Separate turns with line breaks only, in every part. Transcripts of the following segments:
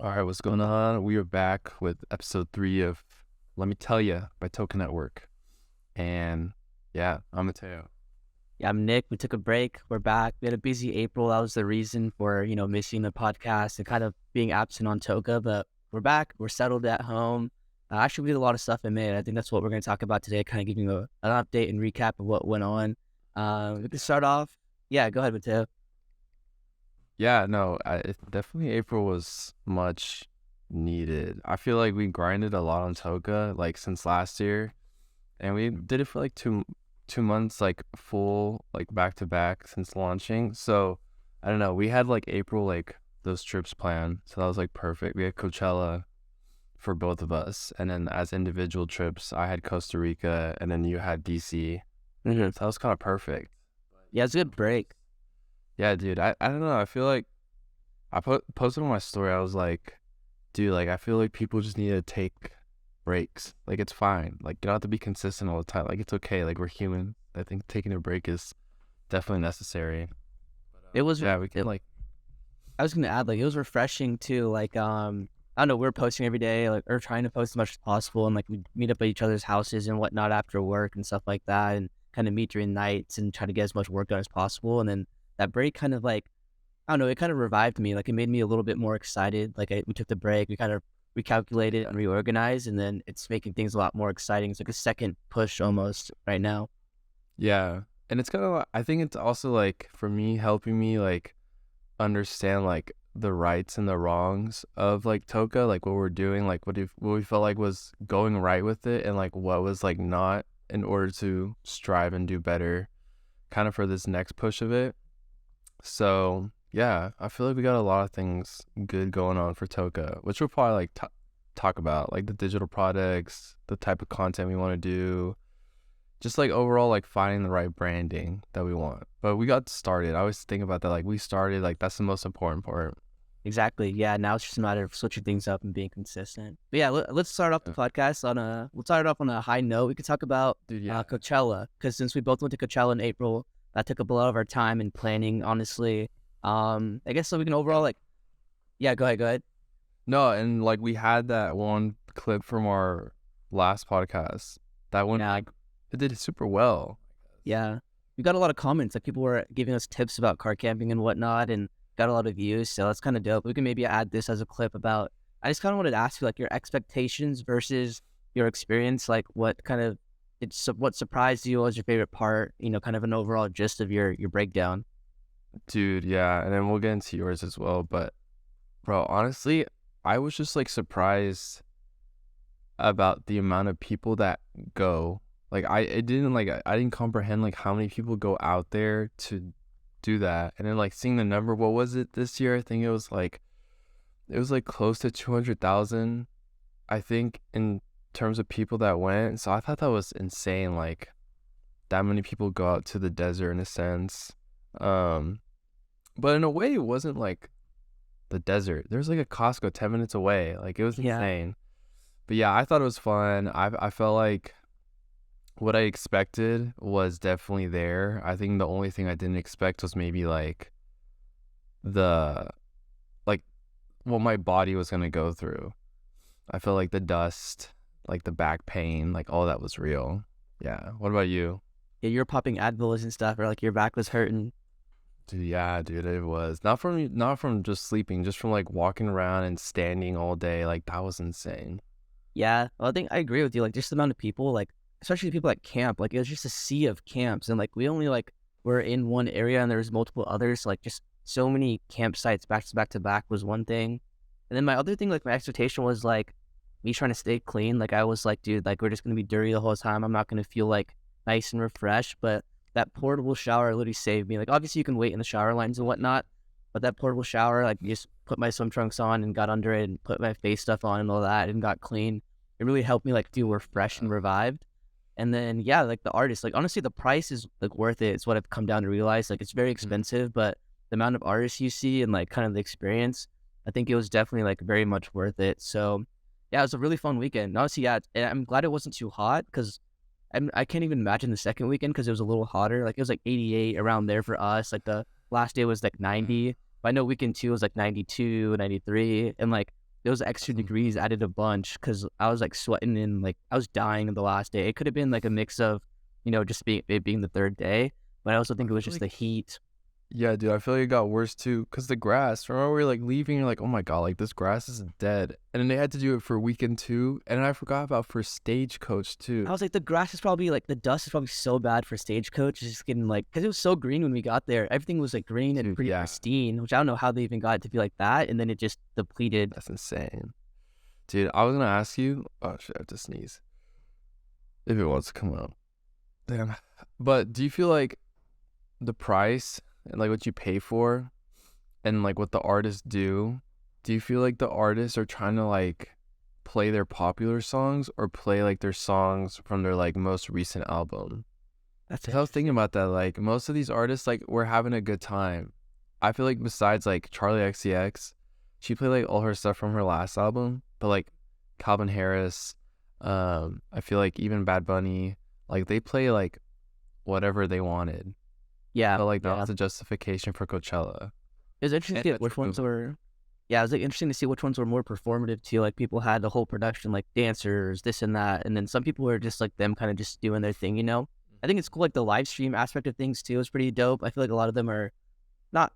All right, what's going on? We are back with episode 3 of Let Me Tell Ya by Token Network. And yeah, I'm Mateo.
Yeah, I'm Nick. We took a break. We're back. We had a busy April. That was the reason for, missing the podcast and kind of being absent on Toga. But we're back. We're settled at home. Actually, we did a lot of stuff in May. And I think that's what we're going to talk about today, kind of giving you an update and recap of what went on. We can start off. Yeah, go ahead, Mateo.
Yeah, no, definitely April was much needed. I feel like we grinded a lot on Toga like since last year, and we did it for like two months, like full, like back to back since launching. So I don't know. We had like April, like those trips planned, so that was like perfect. We had Coachella for both of us, and then as individual trips, I had Costa Rica, and then you had DC.
Mm-hmm.
So that was kind of perfect.
Yeah, it's a good break.
Yeah, dude. I don't know. I feel like posted on my story. I was like, dude, like I feel like people just need to take breaks. Like it's fine. Like you don't have to be consistent all the time. Like it's okay. Like we're human. I think taking a break is definitely necessary.
It was.
Yeah, we can
It,
like.
I was going to add, like, it was refreshing too. Like, I don't know, we're posting every day, like, or trying to post as much as possible, and like we meet up at each other's houses and whatnot after work and stuff like that, and kind of meet during nights and try to get as much work done as possible. And then that break kind of like, I don't know, it kind of revived me. Like, it made me a little bit more excited. Like, we took the break, we kind of recalculated and reorganized, and then it's making things a lot more exciting. It's like a second push almost right now.
Yeah, and it's kind of. I think it's also like for me helping me like understand like the rights and the wrongs of like Toka, like what we're doing, like what we felt like was going right with it, and like what was like not, in order to strive and do better, kind of for this next push of it. So yeah, I feel like we got a lot of things good going on for Toka, which we'll probably like talk about, like the digital products, the type of content we want to do, just like overall like finding the right branding that we want. But we got started. I always think about that, like we started, like that's the most important part.
Exactly. Yeah. Now it's just a matter of switching things up and being consistent. But yeah, let's start off the podcast on we'll start it off on a high note. We could talk about
Dude, yeah.
Coachella, because since we both went to Coachella in April, that took up a lot of our time and planning, honestly. I guess so we can overall like, yeah, go ahead.
No, and like we had that one clip from our last podcast. That one,
Yeah.
like, it did super well.
Yeah. We got a lot of comments. Like people were giving us tips about car camping and whatnot, and got a lot of views. So that's kind of dope. We can maybe add this as a clip about, I just kind of wanted to ask you like your expectations versus your experience. Like what kind of, what surprised you? What was your favorite part? Kind of an overall gist of your breakdown.
Dude, yeah, and then we'll get into yours as well. But bro, honestly, I was just like surprised about the amount of people that go. Like I didn't comprehend like how many people go out there to do that. And then like seeing the number, what was it this year? I think it was like close to 200,000, I think, in terms of people that went. So I thought that was insane, like that many people go out to the desert in a sense. But in a way it wasn't like the desert. There's like a Costco 10 minutes away. Like it was
Yeah.
insane. But yeah, I thought it was fun. I felt like what I expected was definitely there. I think the only thing I didn't expect was maybe like the like what my body was gonna go through. I felt like the dust, like the back pain, like all that was real. Yeah. What about you?
Yeah, you were popping Advils and stuff, or like your back was hurting.
Dude, yeah, dude, it was not from just sleeping, just from like walking around and standing all day. Like that was insane.
Yeah, well, I think I agree with you. Like, just the amount of people, like, especially people at camp, like, it was just a sea of camps. And, like, we only, like, were in one area and there was multiple others. Like, just so many campsites back to back was one thing. And then my other thing, like, my expectation was, like, me trying to stay clean. Like, I was like, dude, like, we're just going to be dirty the whole time. I'm not going to feel, like, nice and refreshed. But that portable shower literally saved me. Like, obviously, you can wait in the shower lines and whatnot. But that portable shower, like, just put my swim trunks on and got under it and put my face stuff on and all that and got clean. It really helped me like feel refreshed and revived. And then yeah, like the artists, like honestly, the price is like worth it. It's what I've come down to realize. Like it's very expensive, but the amount of artists you see and like kind of the experience, I think it was definitely like very much worth it. So yeah, it was a really fun weekend. Honestly, yeah, and I'm glad it wasn't too hot because I can't even imagine the second weekend because it was a little hotter. Like it was like 88 around there for us. Like the last day was like 90. But I know weekend two was like 92, 93. And like those extra
That's
degrees added a bunch because I was like sweating and like I was dying the last day. It could have been like a mix of, just it being the third day, but I also
I
think it was
feel
just the
like
heat.
yeah, dude, I feel like it got worse too, cause the grass. Remember we were like leaving, you're like, oh my god, like this grass is dead, and then they had to do it for weekend two, and I forgot about for stagecoach
I
too.
was like, the grass is probably like the dust is probably so bad for Stagecoach. It's just getting like, because it was so green when we got there. Everything was like green and
Dude,
pretty
yeah,
pristine, which I don't know how they even got it to be like that. And then it just depleted.
that's insane, dude. I was gonna ask you. Oh shit, I have to sneeze if it wants to come out. Damn. But do you feel like the price and like what you pay for and like what the artists do you feel like the artists are trying to like play their popular songs or play like their songs from their like most recent album?
That's
Because I was thinking
interesting.
about that, like most of these artists like we're having a good time. I feel like besides like Charlie XCX, she played like all her stuff from her last album, but like Calvin Harris, I feel like even Bad Bunny, like they play like whatever they wanted. I
Yeah,
felt like that
yeah.
was a justification for Coachella
It was interesting
and
to see
Metro
which ones
Boomin.
were, yeah, it was like interesting to see which ones were more performative too. Like people had the whole production, like dancers, this and that. And then some people were just like them kind of just doing their thing. I think it's cool. Like the live stream aspect of things too is pretty dope. I feel like a lot of them are not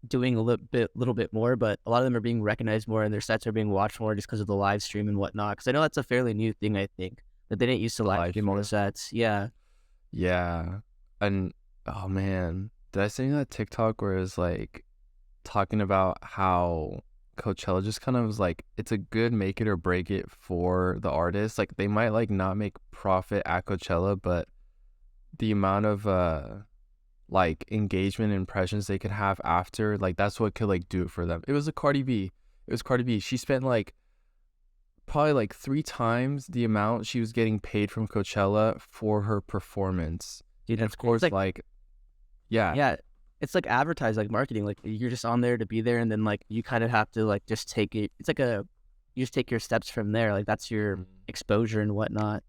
doing a little bit more, but a lot of them are being recognized more and their sets are being watched more just because of the live stream and whatnot. Because I know that's a fairly new thing. I think that they didn't used to
The
live
live
stream all the
stream.
sets. Yeah,
Yeah. And oh man, did I send you that TikTok where it's like talking about how Coachella just kind of was like it's a good make it or break it for the artist. Like they might like not make profit at Coachella, but the amount of like engagement and impressions they could have after, like that's what could like do it for them. It was a Cardi B. It was Cardi B. She spent like probably like three times the amount she was getting paid from Coachella for her performance.
dude,
And
that's
of
great. It's
course,
like,
like, yeah,
yeah, it's like advertised, like marketing. Like you're just on there to be there, and then like you kind of have to like just take it. It's like you just take your steps from there. Like that's your
mm,
exposure and whatnot.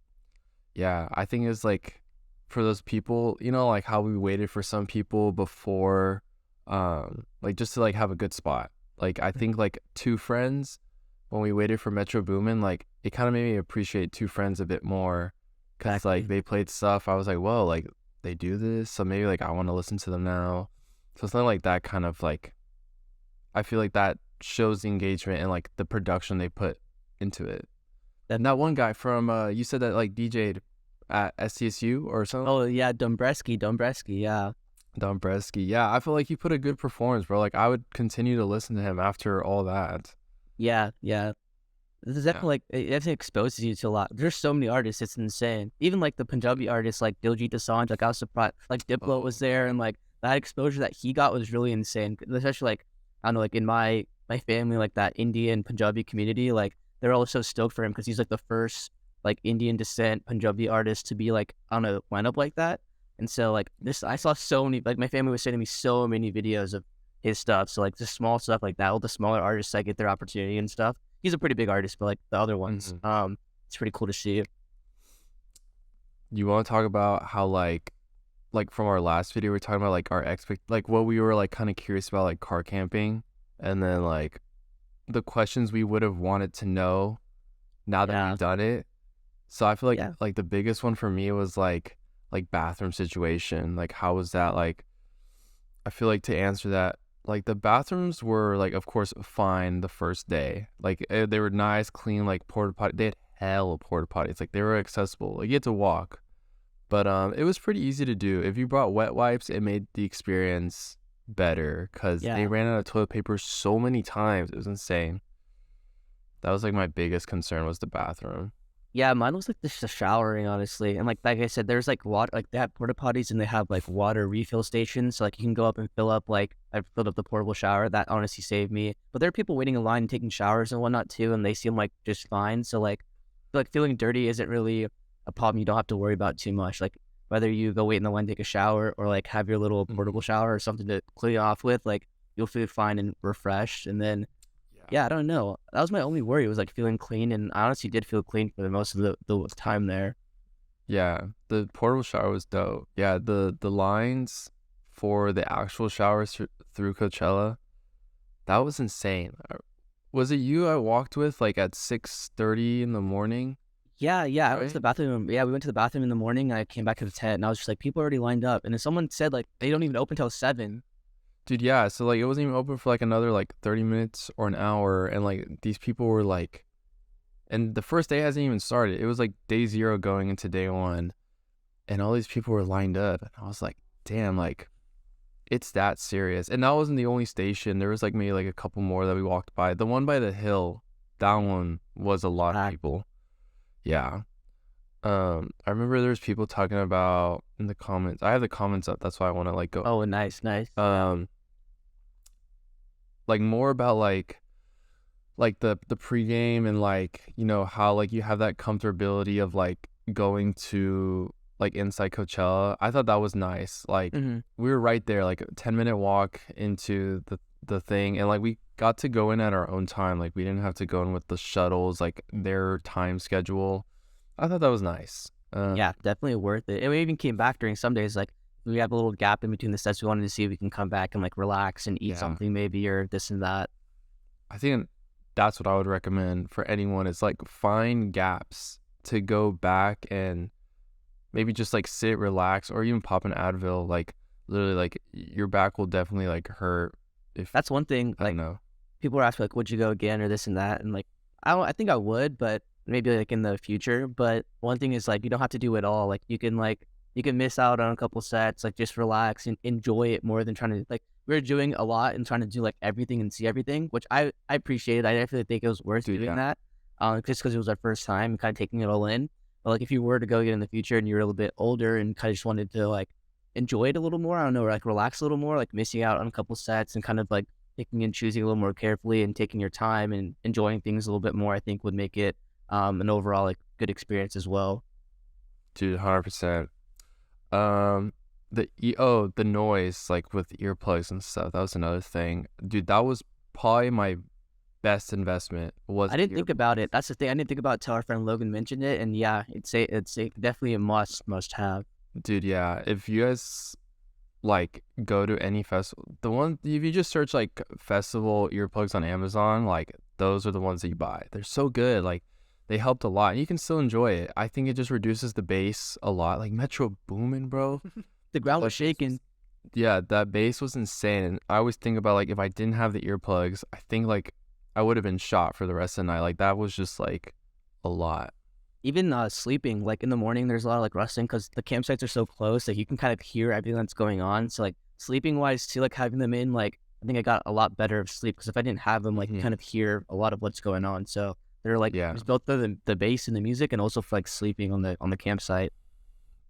yeah, I think it's like for those people, like how we waited for some people before, like just to like have a good spot. Like I think like Two Friends, when we waited for Metro Boomin, like it kind of made me appreciate Two Friends a bit more, cause like
Exactly.
they played stuff. I was like, whoa, like they do this, so maybe like I want to listen to them now. So it's not like that kind of like I feel like that shows the engagement and like the production they put into it.
That
And that one guy from you said that like DJ'd at STSU or something?
Oh yeah, Dombreski. Yeah,
Don Bresky. Yeah, I feel like he put a good performance, bro. Like I would continue to listen to him after all that.
yeah. This is
Yeah.
definitely like it definitely exposes you to a lot. There's so many artists, it's insane. Even like the Punjabi artists like Diljit Dosanjh, like I was surprised. Like Diplo was
Oh,
there, and like that exposure that he got was really insane. Especially like I don't know, like in my family, like that Indian Punjabi community, like they're all so stoked for him because he's like the first like Indian descent Punjabi artist to be like on a lineup like that. And so like this, I saw so many. Like my family was sending me so many videos of his stuff. So like just small stuff like that, all the smaller artists that get their opportunity and stuff. He's a pretty big artist, but like the other ones,
hmm
it's pretty cool to see.
you want to talk about how like from our last video, we are talking about like our like what we were like kind of curious about like car camping, and then like the questions we would have wanted to know now that
Yeah,
we've done it. So I feel
yeah,
like the biggest one for me was like bathroom situation. Like how was that like I feel like to answer that, like the bathrooms were like of course fine the first day. Like they were nice, clean, like porta potty. They had hell of porta potties. Like they were accessible. Like you had to walk. But it was pretty easy to do. If you brought wet wipes, it made the experience better because they
yeah.
ran out of toilet paper so many times. It was insane. That was like my biggest concern was the bathroom.
Yeah, mine was like just the showering, honestly. And like I said, there's like water, like they have porta potties and they have like water refill stations. So like you can go up and fill up. Like I filled up the portable shower. That honestly saved me. But there are people waiting in line taking showers and whatnot too, and they seem like just fine. So like feeling dirty isn't really a problem. You don't have to worry about too much. Like whether you go wait in the line, take a shower, or like have your little portable
hmm
shower or something to clean off with, like you'll feel fine and refreshed. And then
Yeah.
yeah, I don't know. That was my only worry was like feeling clean, and I honestly did feel clean for the most of the time there.
Yeah, the portable shower was dope. Yeah, the lines for the actual showers through Coachella, that was insane. Was it you I walked with like at 6:30 in the morning,
Yeah, I went to
right?
the bathroom. Yeah, we went to the bathroom in the morning. I came back to the tent, and I was just like, people already lined up. And then someone said like they don't even open till 7.
Dude, yeah. So like it wasn't even open for like another like 30 minutes or an hour, and like these people were like, and the first day hasn't even started. It was like day zero going into day one, and all these people were lined up, and I was like, damn, like it's that serious. And that wasn't the only station. There was like maybe like a couple more that we walked by. The one by the hill, that one was a lot of people. Yeah. I remember there was people talking about in the comments. I have the comments up. That's why I want to like go.
Oh, nice, nice.
Um, like more about like the pregame and like how like you have that comfortability of like going to like inside Coachella. I thought that was nice. Like
Hmm.
we were right there, like a 10-minute walk into the thing, and like we got to go in at our own time. Like we didn't have to go in with the shuttles, like their time schedule. I thought that was nice.
Yeah, definitely worth it. And we even came back during some days. Like we have a little gap in between the sets. We wanted to see if we can come back and like relax and eat
Yeah,
something maybe or this and that.
I think that's what I would recommend for anyone is like find gaps to go back and maybe just like sit, relax, or even pop an Advil. Like literally, like your back will definitely like hurt if
That's one thing.
I don't
Like
know.
people were asking like, would you go again or this and that? And like, I think I would, but maybe like in the future. But one thing is like, you don't have to do it all. Like you can miss out on a couple sets, like just relax and enjoy it more than trying to like, we are doing a lot and trying to do like everything and see everything, which I appreciated. I definitely think it was worth
Dude,
doing
yeah.
that. Just because it was our first time, kind of taking it all in. But like, if you were to go again in the future and you're a little bit older and kind of just wanted to like enjoy it a little more, I don't know, or like relax a little more, like missing out on a couple sets and kind of like picking and choosing a little more carefully and taking your time and enjoying things a little bit more, I think would make it an overall like good experience as well.
Dude, 100%. Um, the noise like with earplugs and stuff. That was another thing, dude. That was probably my best investment. Was
I
the
didn't think about
earplugs.
it. That's the thing. I didn't think about it till our friend Logan mentioned it, and yeah, it's definitely a must have.
Dude, yeah. If you guys like go to any festival, the one if you just search like festival earplugs on Amazon, like those are the ones that you buy. They're so good. Like they helped a lot, and you can still enjoy it. I think it just reduces the bass a lot. Like Metro Boomin, bro.
The ground was
That bass was
shaking.
Yeah, that bass was insane. And I always think about like if I didn't have the earplugs, I think like I would have been shot for the rest of the night. Like that was just like a lot.
Even sleeping, like in the morning, there's a lot of like rustling because the campsites are so close that you can kind of hear everything that's going on. So like sleeping wise too, like having them in, like I think I got a lot better of sleep because if I didn't have them, like you
Hmm.
kind of hear a lot of what's going on. So they're like
Yeah,
it's both the bass and the music, and also for like sleeping on the campsite.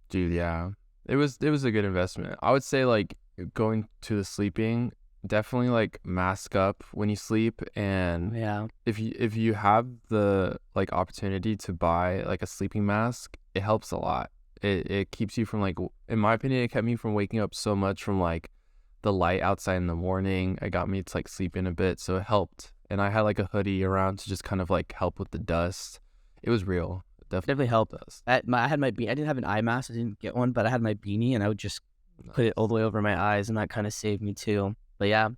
dude. Yeah, it was a good investment. I would say like going to the sleeping, definitely like mask up when you sleep, and
Yeah,
if you have the like opportunity to buy like a sleeping mask, it helps a lot. It keeps you from like in my opinion, it kept me from waking up so much from like the light outside in the morning. It got me to like sleep in a bit, so it helped. And I had like a hoodie around to just kind of like help with the dust. It was real. It
definitely
definitely
helped.
helped us.
I had my I didn't have an eye mask. I didn't get one, but I had my beanie, and I would just put it all the
Nice.
way over my eyes, and that kind of saved me too. But yeah,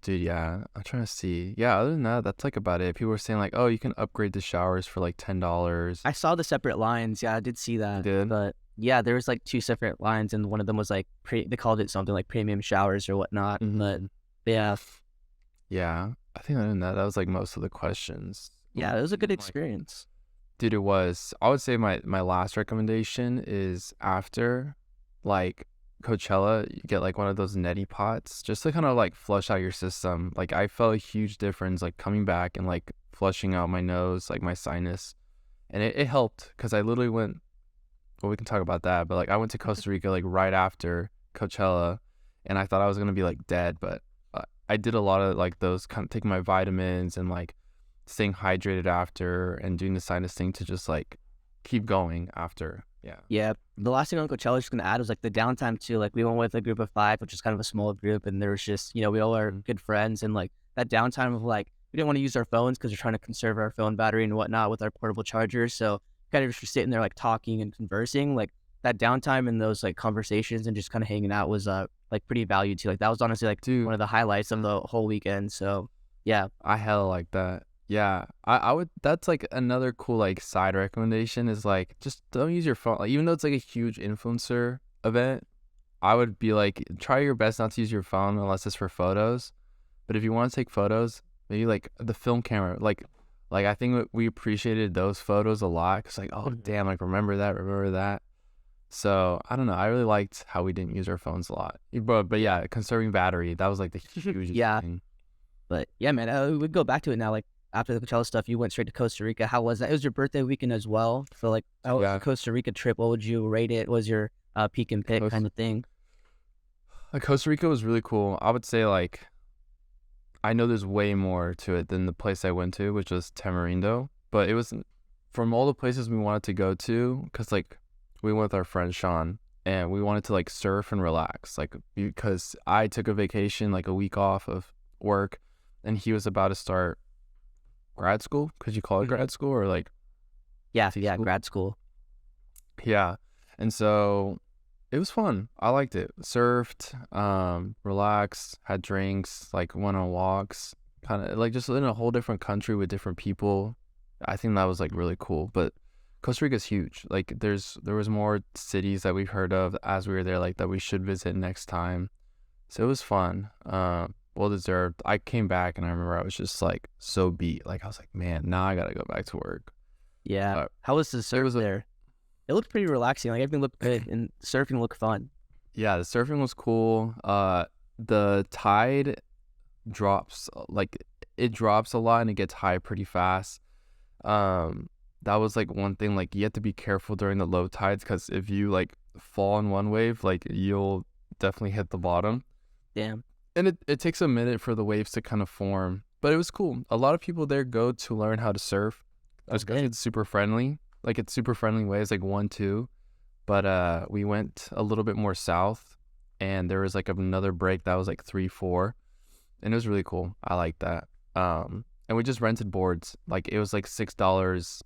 Dude, yeah. I'm trying to see. Yeah, other than that, that's like about it. People were saying like, oh, you can upgrade the showers for like $10.
I saw the separate lines. Yeah, I did see
You
that.
did?
But yeah, there was like two separate lines, and one of them was like they called it something like premium showers or whatnot. But
Mm-hmm.
yeah,
Yeah. I think other than that, that was like most of the questions.
yeah, it was a good
Like,
experience.
dude, it was. I would say my last recommendation is after like Coachella, you get like one of those neti pots just to kind of like flush out your system. Like I felt a huge difference like coming back and like flushing out my nose, like my sinus. And it helped because I literally went, well, we can talk about that, but like I went to Costa Rica like right after Coachella, and I thought I was gonna be like dead, but I did a lot of like those kind of taking my vitamins and like staying hydrated after and doing the sinus thing to just like keep going after. Yeah.
Yeah, the last thing on Coachella I was just gonna add was like the downtime too. Like we went with a group of five, which is kind of a small group, and there was just we all are
Mhm.
good friends, and like that downtime of like we didn't want to use our phones because we're trying to conserve our phone battery and whatnot with our portable chargers. So kind of just sitting there like talking and conversing, like that downtime and those like conversations and just kind of hanging out was like pretty valued too. Like that was honestly like one
Dude,
of the highlights of the whole weekend. So Yeah.
I hella like that. Yeah, I would. That's like another cool like side recommendation is like just don't use your phone. Like even though it's like a huge influencer event, I would be like try your best not to use your phone unless it's for photos. But if you want to take photos, maybe like the film camera, like I think we appreciated those photos a lot because like oh
Mhm.
damn, like remember that. So I don't know. I really liked how we didn't use our phones a lot. But yeah, conserving battery that was like the hugest
Yeah.
thing.
But yeah, man, we go back to it now. Like after the Coachella stuff, you went straight to Costa Rica. How was that? It was your birthday weekend as well. So like, how was the
Yeah,
Costa Rica trip? What would you rate it? Was your peak and pick kind
Costa,
of thing?
Costa Rica was really cool. I would say like I know there's way more to it than the place I went to, which was Tamarindo. But it was from all the places we wanted to go to, because like we went with our friend Sean, and we wanted to like surf and relax, like because I took a vacation, like a week off of work, and he was about to start grad school. Could you call it
Mhm.
grad school or like
Yeah,
T
yeah,
school?
grad school.
Yeah, and so it was fun. I liked it. Surfed, relaxed, had drinks, like went on walks, kind of like just in a whole different country with different people. I think that was like really cool. But Costa Rica's huge. Like there was more cities that we've heard of as we were there, like that we should visit next time. So it was fun. Well deserved. I came back and I remember I was just like so beat. Like I was like, man, now I gotta go back to work.
Yeah.
But
How was the
it
surf
was a
there? It looked pretty relaxing. Like everything looked good, and surfing looked fun.
yeah, the surfing was cool. The tide drops like it drops a lot and it gets high pretty fast. Um, that was like one thing. Like you have to be careful during the low tides because if you like fall in one wave, like you'll definitely hit the bottom.
Damn.
And it takes a minute for the waves to kind of form. But it was cool. A lot of people there go to learn how to surf
Oh,
just because
good.
it's super friendly. Like it's super friendly waves, like 1, 2. But we went a little bit more south, and there was like another break that was like 3, 4, and it was really cool. I like that. And we just rented boards. Like it was like $6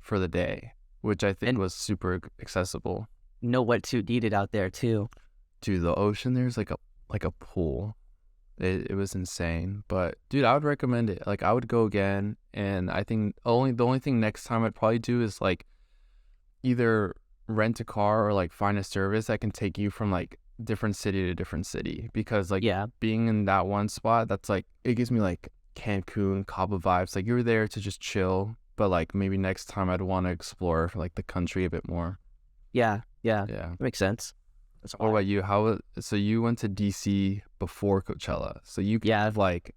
for the day, which I think
And
was super accessible.
no wetsuit needed out there too.
Dude, the ocean there's like a pool. It was insane. But dude, I would recommend it. Like I would go again, and I think the only thing next time I'd probably do is like either rent a car or like find a service that can take you from like different city to different city because like
Yeah.
being in that one spot that's like it gives me like Cancun, Cabo vibes. Like you're there to just chill, but like maybe next time I'd want to explore like the country a bit more.
Yeah. Yeah.
Yeah.
That makes sense. That's
What
why.
about you? So you went to DC before Coachella. So you kind
Yeah.
of like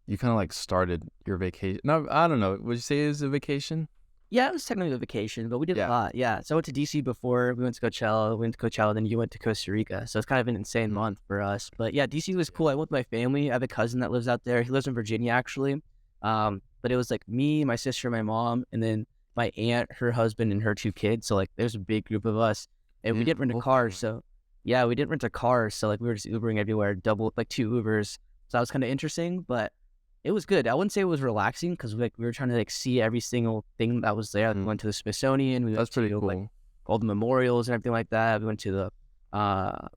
you kind of like started your vacation. No, I don't know. Would you say it was a vacation?
Yeah, it was technically a vacation, but we did a
Yeah.
lot. Yeah. So I went to DC before. We went to Coachella. We went to Coachella. Then you went to Costa Rica. So it's kind of an insane
Mm,
month for us. But yeah, DC was
yeah.
cool. I went with my family. I have a cousin that lives out there. He lives in Virginia actually. But it was like me, my sister, my mom, and then my aunt, her husband, and her two kids. So like there's a big group of us. And we
Dude,
didn't rent a
whole
car.
family.
So yeah, we didn't rent a car. So like we were just Ubering everywhere, double like two Ubers. So that was kind of interesting. But it was good. I wouldn't say it was relaxing because we were trying to like see every single thing that was there. Like, we
Mm,
went to the Smithsonian. We went
that's pretty
to like
cool.
all the memorials and everything like that. We went to the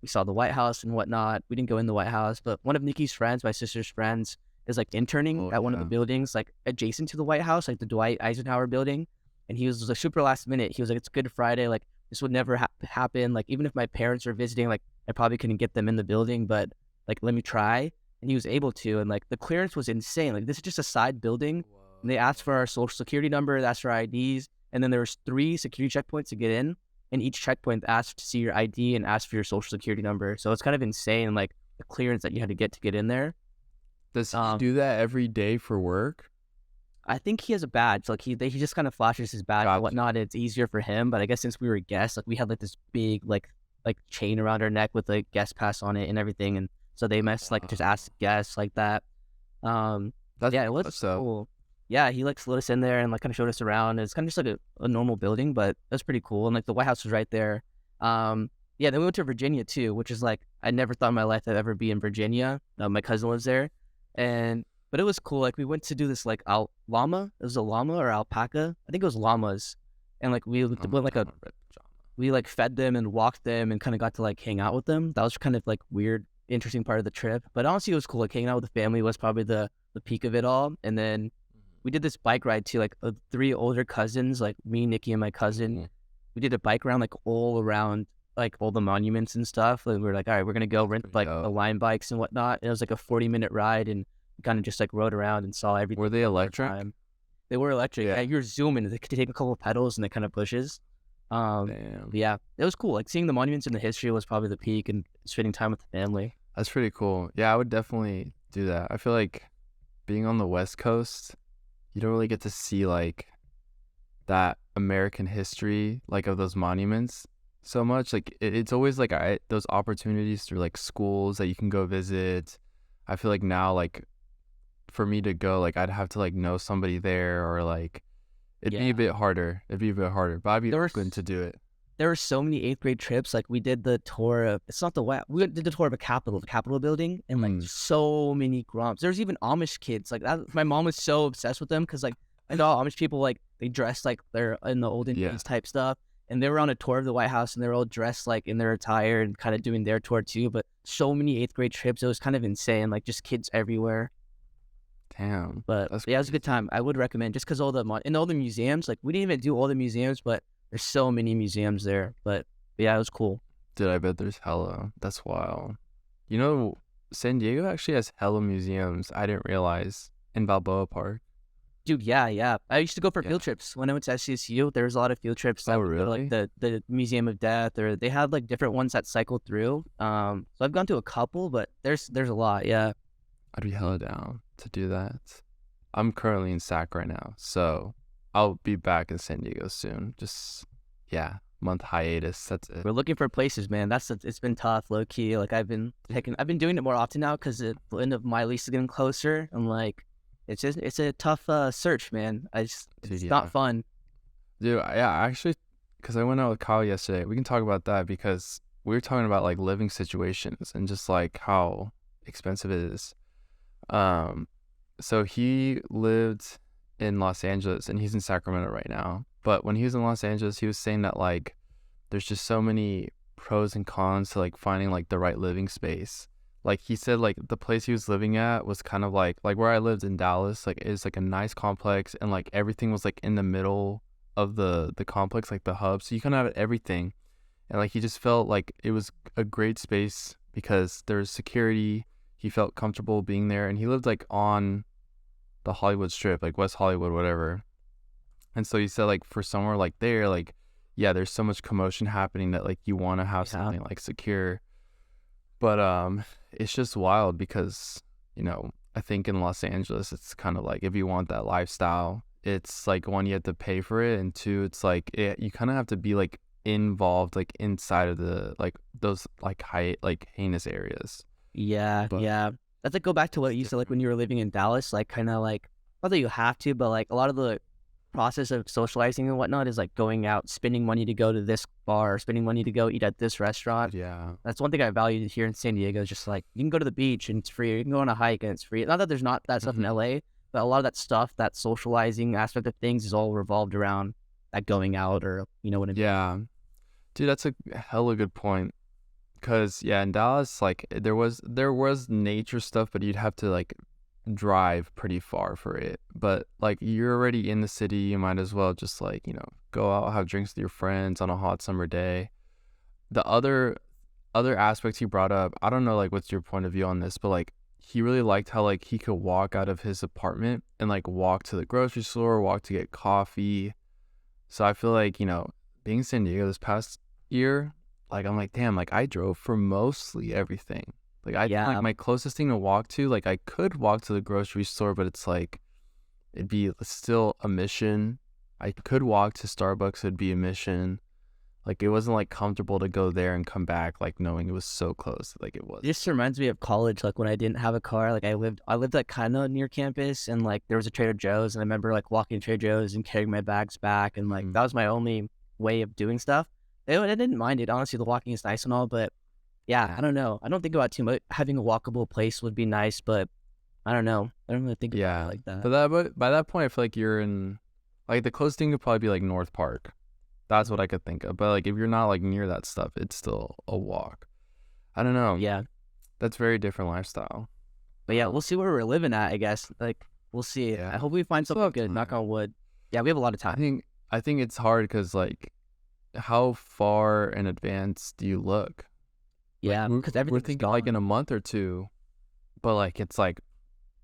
we saw the White House and whatnot. We didn't go in the White House, but one of Nikki's friends, my sister's friends, is like interning
Oh
at one of the
yeah.
buildings like adjacent to the White House, like the Dwight Eisenhower building. And he was like super last minute. He was like, "It's Good Friday. Like this would never happen. Like even if my parents were visiting, like I probably couldn't get them in the building, but like let me try." And he was able to, and like the clearance was insane. Like this is just a side building, and they asked for our social security number, they asked for our IDs, and then there was 3 security checkpoints to get in, and each checkpoint asked to see your ID and asked for your social security number. So it's kind of insane, like the clearance that you had to get in there.
Does he
Um,
do that every day for work?
I think he has a badge. Like he just kind of flashes his badge and
Gotcha.
whatnot. It's easier for him, but I guess since we were guests, like we had like this big like chain around our neck with like guest pass on it and everything, and so they must like just
Wow.
ask guests like that. Um,
That's
yeah, it was
what's up.
cool. Yeah, he like let us in there and like kind of showed us around. It's kind of just like a normal building, but that's pretty cool. And like the White House was right there. Yeah, then we went to Virginia too, which is like I never thought in my life I'd ever be in Virginia. My cousin lives there, and but it was cool. Like we went to do this like llama. It was a llama or alpaca. I think it was llamas, and like we went like a
Red pajama.
we like fed them and walked them and kind of got to like hang out with them. That was kind of like weird, interesting part of the trip. But honestly, it was cool. Like hanging out with the family was probably the the peak of it all. And then we did this bike ride too, like three older cousins, like me, Nikki, and my cousin.
Mhm.
We did a bike round like all around like all the monuments and stuff. And we were like, all right, we're gonna go rent
Pretty
like the
dope.
Lime bikes and whatnot. And it was like a 40-minute ride, and kind of just like rode around and saw everything
Were they
one more
electric?
time. They were electric.
Yeah.
Yeah, you're zooming. They could take a couple of pedals and it kind of pushes.
Damn.
Yeah, it was cool. Like seeing the monuments and the history was probably the peak, and spending time with the family.
That's pretty cool. Yeah, I would definitely do that. I feel like being on the West Coast, you don't really get to see like that American history, like of those monuments so much. Like it's always like those opportunities through like schools that you can go visit. I feel like now, like for me to go, like I'd have to like know somebody there or like it'd be a
Yeah,
bit harder. It'd be a bit harder, but I'd be
there were
open to do it.
there were so many eighth grade trips. Like we did the tour of, it's not the West. We did the tour of the Capitol building, and like
Mm,
so many Grumps. There's even Amish kids. Like that, my mom was so obsessed with them because like I know Amish people like they dress like they're in the olden
yeah.
days type stuff. And they were on a tour of the White House, and they're all dressed like in their attire and kind of doing their tour too. But so many eighth grade trips, it was kind of insane. Like just kids everywhere.
Damn.
But
That's
yeah, it was a
crazy.
good time. I would recommend, just because all the and all the museums. Like we didn't even do all the museums, but there's so many museums there. But yeah, it was cool.
Dude, I bet there's hella. That's wild. You know, San Diego actually has hella museums. I didn't realize in Balboa Park.
Dude, yeah, yeah. I used to go for
Yeah.
field trips when I went to SCSU. There was a lot of field trips
Oh,
that would go to like
really?
the Museum of Death, or they had like different ones that cycled through. So I've gone to a couple, but there's a lot. Yeah.
I'd be hella down to do that. I'm currently in SAC right now, so I'll be back in San Diego soon. Just yeah, month hiatus. That's it.
We're looking for places, man. It's been tough, low key. Like I've been doing it more often now because the end of my lease is getting closer. And like, it's a tough search, man.
Dude,
It's not
yeah.
fun.
Dude, yeah, actually, because I went out with Kyle yesterday. We can talk about that because we were talking about like living situations and just like how expensive it is. Um, so he lived in Los Angeles and he's in Sacramento right now. But when he was in Los Angeles, he was saying that like there's just so many pros and cons to like finding like the right living space. Like he said like the place he was living at was kind of like where I lived in Dallas, like it's like a nice complex and like everything was like in the middle of the complex, like the hub. So you kind of have everything. And like he just felt like it was a great space because there was security. He felt comfortable being there and he lived like on the Hollywood Strip, like West Hollywood, whatever. And so he said like for somewhere like there, like yeah, there's so much commotion happening that like you want to have
Yeah.
something like secure. But it's just wild because, you know, I think in Los Angeles it's kind of like if you want that lifestyle, it's like one, you have to pay for it, and two, it's like you kind of have to be like involved like inside of the like those like high like heinous areas.
Yeah,
But
yeah. That's like go back to what
it's
you used to like when
different.
you were living in Dallas. Like kind of like, not that you have to, but like a lot of the process of socializing and whatnot is like going out, spending money to go to this bar, spending money to go eat at this restaurant.
Yeah.
That's one thing I value here in San Diego. Is just like you can go to the beach and it's free. You can go on a hike and it's free. Not that there's not that stuff in
Hmm.
LA, but a lot of that stuff, that socializing aspect of things, is all revolved around that going out, or you know what I mean.
Yeah. Dude, that's a hella good point. Cause yeah, in Dallas, like there was nature stuff, but you'd have to like drive pretty far for it. But like you're already in the city, you might as well just like, you know, go out, have drinks with your friends on a hot summer day. The other aspects he brought up, I don't know like what's your point of view on this, but like he really liked how like he could walk out of his apartment and like walk to the grocery store, walk to get coffee. So I feel like, you know, being in San Diego this past year, like I'm like, damn, like I drove for mostly everything. Like I think like
Yeah,
my closest thing to walk to, like I could walk to the grocery store, but it's like it'd be still a mission. I could walk to Starbucks, it'd be a mission. Like it wasn't like comfortable to go there and come back, like knowing it was so close, like it
it
was.
just reminds me of college. Like when I didn't have a car, like I lived like kind of near campus, and like there was a Trader Joe's, and I remember like walking to Trader Joe's and carrying my bags back, and like
Mm.
that was my only way of doing stuff. I didn't mind it, honestly. The walking is nice and all, but yeah, I don't know. I don't think about it too much. Having a walkable place would be nice, but I don't know. I don't really think about it
Yeah,
like that.
but by that point, I feel like you're in like the closest thing could probably be like North Park. That's what I could think of. But like if you're not like near that stuff, it's still a walk. I don't know.
Yeah,
That's very different lifestyle.
But yeah, we'll see where we're living at, I guess. Like, we'll see.
Yeah.
I hope we find
Still
something
have
good. Knock
time.
on wood. Yeah, we have a lot of
I
time.
think I think it's hard because like how far in advance do you look? Like
Yeah, because
we're
everything's
thinking like in
gone.
a month or two, but like it's like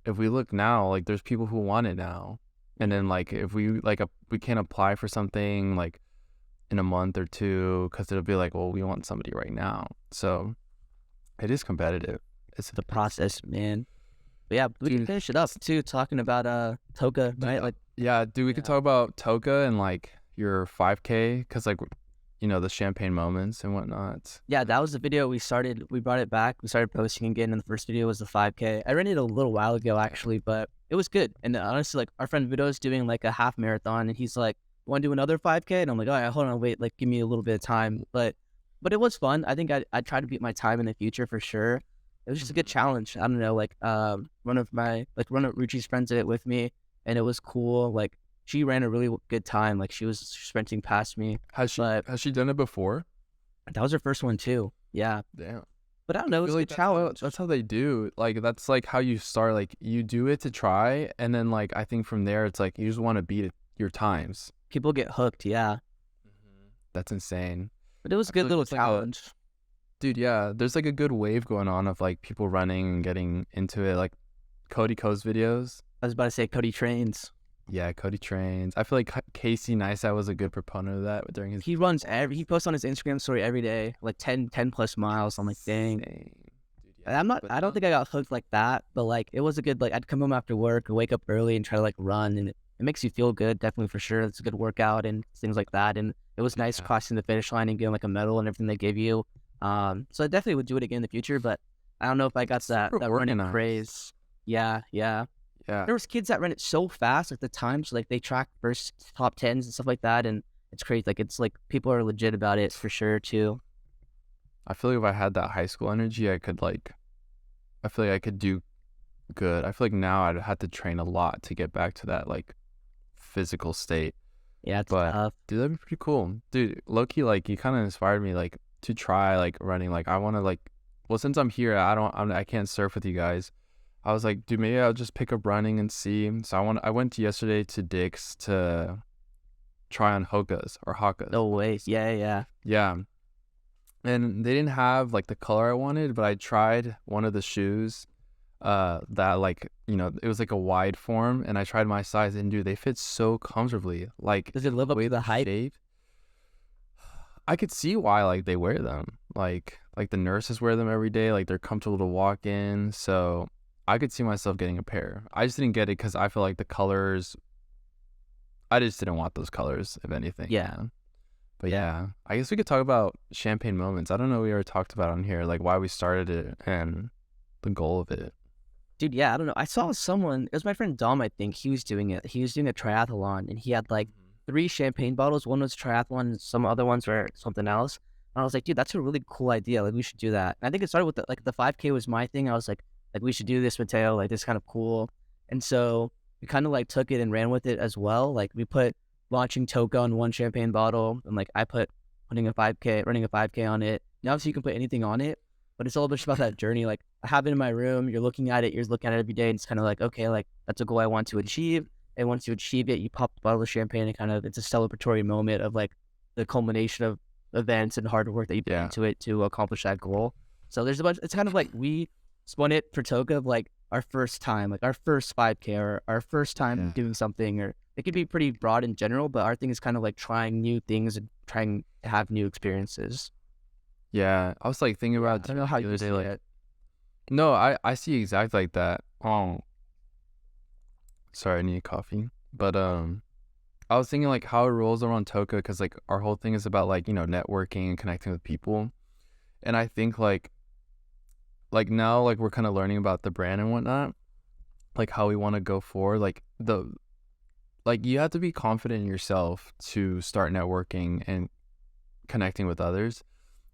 if we look now, like there's people who want it now, and then like if we like we can't apply for something like in a month or two because it'll be like, well, we want somebody right now. So it is competitive.
The
It's
process, man. But yeah, we can
dude.
finish it up too, talking about Toka,
Dude,
right? Like,
yeah, dude, we could
yeah.
talk about Toka and like your 5K because like the champagne moments and whatnot.
Yeah, that was the video we brought it back. We started posting again, and the first video was the 5K. I ran it a little while ago,
Yeah.
actually, but it was good. And honestly, like, our friend Vito's doing like a half marathon, and he's like, want to do another 5K? And I'm like, all right, hold on, wait, like, give me a little bit of time. But it was fun. I think I'd try to beat my time in the future for sure. It was just a good
Mhm.
challenge. I don't know, like, one of Ruchi's friends did it with me, and it was cool. Like, she ran a really good time. Like, she was sprinting past me,
Has she
but
has she done it before?
that was her first one too. Yeah.
Damn.
But I don't
I
know,
feel
it's a
like
good challenge.
that's how they do. Like that's like how you start. Like you do it to try, and then like I think from there it's like you just want to beat your times.
People get hooked, yeah.
That's insane.
But it was
I
a
feel
good
like
little
it's like a
challenge.
dude. Yeah, there's like a good wave going on of like people running and getting into it. Like Cody Ko's videos.
I was about to say Cody trains.
Yeah, Cody trains. I feel like Casey Neistat was a good proponent of that during his.
He posts on his Instagram story every day, like 10 plus miles. I'm like, dang.
Insane. Dude,
And
yeah. But
I don't think I got hooked like that, but like it was a good, like, I'd come home after work, wake up early and try to like run, and it makes you feel good, definitely for sure. It's a good workout and things like that. And it was nice
yeah,
crossing the finish line and getting like a medal and everything they gave you. So I definitely would do it again in the future, but I don't know if I got
it's super
that running
organized.
craze. Yeah, yeah.
Yeah.
There was kids that ran it so fast at the time, so like they track first top tens and stuff like that, and it's crazy. Like, it's like people are legit about it for sure too.
I feel like if I had that high school energy, I feel like I could do good. I feel like now I'd have to train a lot to get back to that like physical state.
Yeah, it's
But
tough.
dude, that'd be pretty cool. Dude, low key, like you kind of inspired me like to try like running. Like I want to like, well, since I'm here, I can't surf with you guys. I was like, dude, maybe I'll just pick up running and see. So I went yesterday to Dick's to try on Hokas or Hakas.
No ways. Yeah, yeah.
Yeah. And they didn't have like the color I wanted, but I tried one of the shoes that like, it was like a wide form and I tried my size and dude, they fit so comfortably. Like
Does it live
the
up
way
to the
the
hype?
shape, I could see why like they wear them. Like the nurses wear them every day, like they're comfortable to walk in. So I could see myself getting a pair. I just didn't get it because I feel like the colors, I just didn't want those colors, if anything.
Yeah.
But yeah, I guess we could talk about champagne moments. I don't know we ever talked about on here, like why we started it and the goal of it.
Dude, yeah, I don't know. I saw someone, it was my friend Dom, I think. He was doing it. He was doing a triathlon, and he had like three champagne bottles. One was triathlon, and some other ones were something else. And I was like, dude, that's a really cool idea. Like, we should do that. And I think it started with the 5K was my thing. I was like, we should do this, Mateo. Like, this is kind of cool. And so we kind of like took it and ran with it as well. Like, we put launching Toka on one champagne bottle, and like I put running a 5K on it. Now, obviously, you can put anything on it, but it's all just about that journey. Like, I have it in my room. You're looking at it. You're looking at it every day. And it's kind of like, okay, like that's a goal I want to achieve. And once you achieve it, you pop the bottle of champagne and kind of, it's a celebratory moment of like the culmination of events and hard work that you put
Yeah.
into it to accomplish that goal. So there's a bunch, it's kind of like we spun it for Toka of like our first time, like our first 5K or our first time
Yeah.
doing something, or it could be pretty broad in general, but our thing is kind of like trying new things and trying to have new experiences.
Yeah. I was like thinking
I
about
don't know how
the
you
other
see
day, like,
it.
no, I see exactly like that. Sorry, I need coffee. But I was thinking like how it rolls around Toka because like our whole thing is about like, networking and connecting with people. And I think like now like we're kind of learning about the brand and whatnot, like how we want to go forward. Like you have to be confident in yourself to start networking and connecting with others.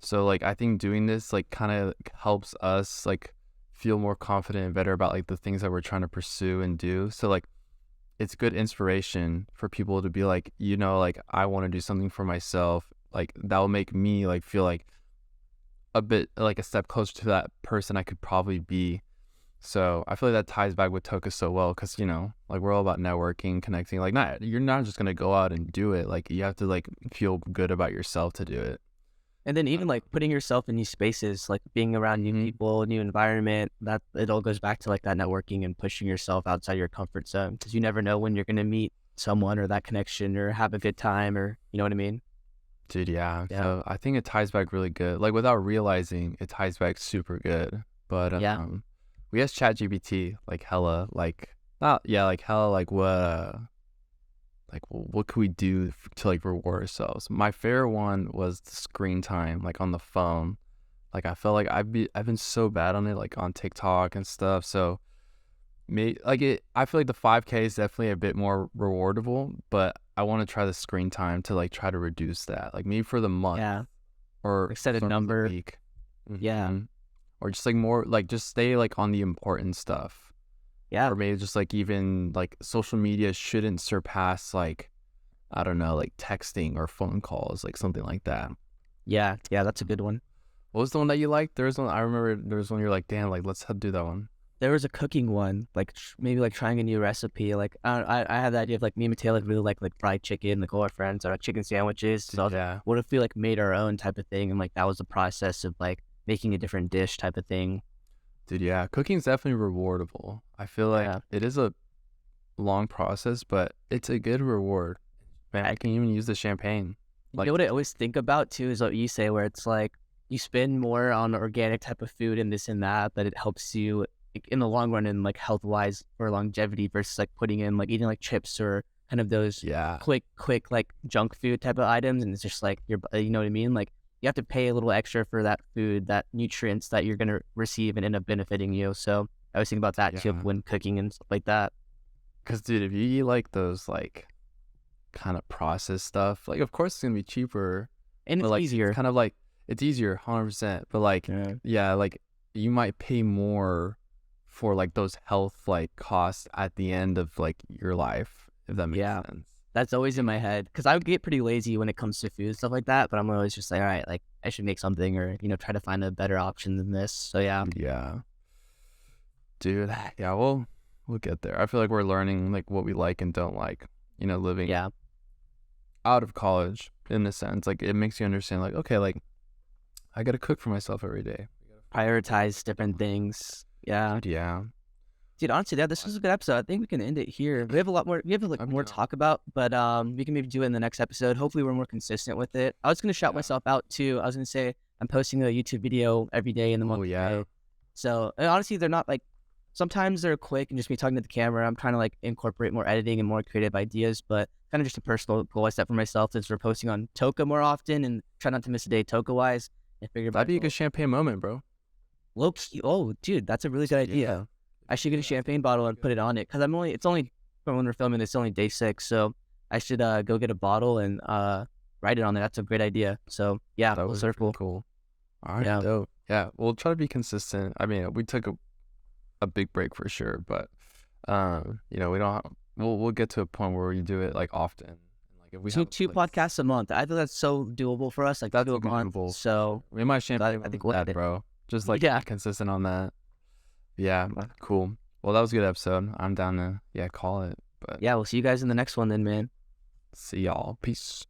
So like I think doing this like kind of helps us like feel more confident and better about like the things that we're trying to pursue and do. So like it's good inspiration for people to be like, like I want to do something for myself. Like that will make me like feel like a bit like a step closer to that person I could probably be. So I feel like that ties back with Toka so well because, you know, like we're all about networking, connecting. Like, you're not just going to go out and do it. Like, you have to like feel good about yourself to do it.
And then even like putting yourself in new spaces, like being around new
Mm-hmm.
people, new environment, that it all goes back to like that networking and pushing yourself outside your comfort zone because you never know when you're going to meet someone or that connection or have a good time or you know what I mean?
Dude, yeah.
Yeah.
So I think it ties back really good. Like, without realizing, it ties back super good. But
Yeah.
we asked ChatGPT like hella, like not yeah, like hella, like what could we do to like reward ourselves? My favorite one was the screen time, like on the phone. Like, I felt like I've been so bad on it, like on TikTok and stuff. So I feel like the 5K is definitely a bit more rewardable, but I want to try the screen time to like try to reduce that, like maybe for the month
Yeah.
or
Like set a
for the
number.
week.
Yeah.
hmm or just like more like just stay like on the important stuff,
Yeah.
or maybe just like even like social media shouldn't surpass like, I don't know, like texting or phone calls, like something like that.
Yeah. Yeah. That's a good one.
What was the one that you liked? There was one I remember. There was one you're like, damn, like let's do that one.
There was a cooking one, like maybe like trying a new recipe. Like I had the idea of like me and Mateo like really like fried chicken, like all our friends or like chicken sandwiches. So I was like,
Yeah,
what if we like made our own type of thing? And like that was the process of like making a different dish type of thing.
dude. Yeah, cooking's definitely rewardable. I feel like
Yeah.
it is a long process, but it's a good reward. Man, I can even use the champagne.
You
Like,
know what I always think about too is what you say, where it's like you spend more on organic type of food and this and that, but it helps you like, in the long run and like health wise for longevity versus like putting in like eating like chips or kind of those
yeah,
quick like junk food type of items, and it's just like you know what I mean? Like you have to pay a little extra for that food, that nutrients that you're gonna receive and end up benefiting you. So I always think about that too
yeah.
when cooking and stuff like that.
Cause dude, if you eat like those like kind of processed stuff, like of course it's gonna be cheaper,
And
but
it's
like it's
easier.
kind of like it's easier, 100%. But like,
Yeah.
yeah, like you might pay more for like those health like costs at the end of like your life, if that makes
Yeah.
sense.
That's always in my head because I would get pretty lazy when it comes to food stuff like that. But I'm always just like, all right, like I should make something or try to find a better option than this. So yeah,
Yeah, dude. Yeah, we'll get there. I feel like we're learning like what we like and don't like. Living
yeah,
out of college in a sense, like it makes you understand like, okay, like I gotta cook for myself every day.
prioritize different things. Yeah,
Dude, yeah.
dude. Honestly, yeah, this was a good episode. I think we can end it here. We have a lot more. We have like
I'm
more to
down.
talk about, but we can maybe do it in the next episode. Hopefully, we're more consistent with it. I was gonna shout
Yeah.
myself out too. I was gonna say I'm posting a YouTube video every day in the month
Oh
of
yeah.
May. So and honestly, they're not like. Sometimes they're quick and just me talking to the camera. I'm trying to like incorporate more editing and more creative ideas, but kind of just a personal goal I set for myself is for posting on Toka more often and try not to miss a day Toka wise. And figure
That'd
out
be a good champagne moment, bro.
low key. Oh, dude, that's a really good idea.
Yeah.
I should get a champagne bottle and put it on it because it's only from when we're filming. It's only day 6, so I should go get a bottle and write it on there. That's a great idea. So yeah,
That
full
was pretty
circle.
cool. All right,
Yeah,
dope. Yeah, we'll try to be consistent. I mean, we took a big break for sure, but we don't. We'll get to a point where we do it like often. And like if we
two
have
two
like
podcasts a month. I think that's so doable for us. Like
that's
2 a month.
doable.
So
We might
I
champagne
think
moment
we'll hit
that,
it.
bro. Just like
Yeah.
be consistent on that. Yeah, cool. Well, that was a good episode. I'm down to call it. But
Yeah, we'll see you guys in the next one then, man.
see y'all. Peace.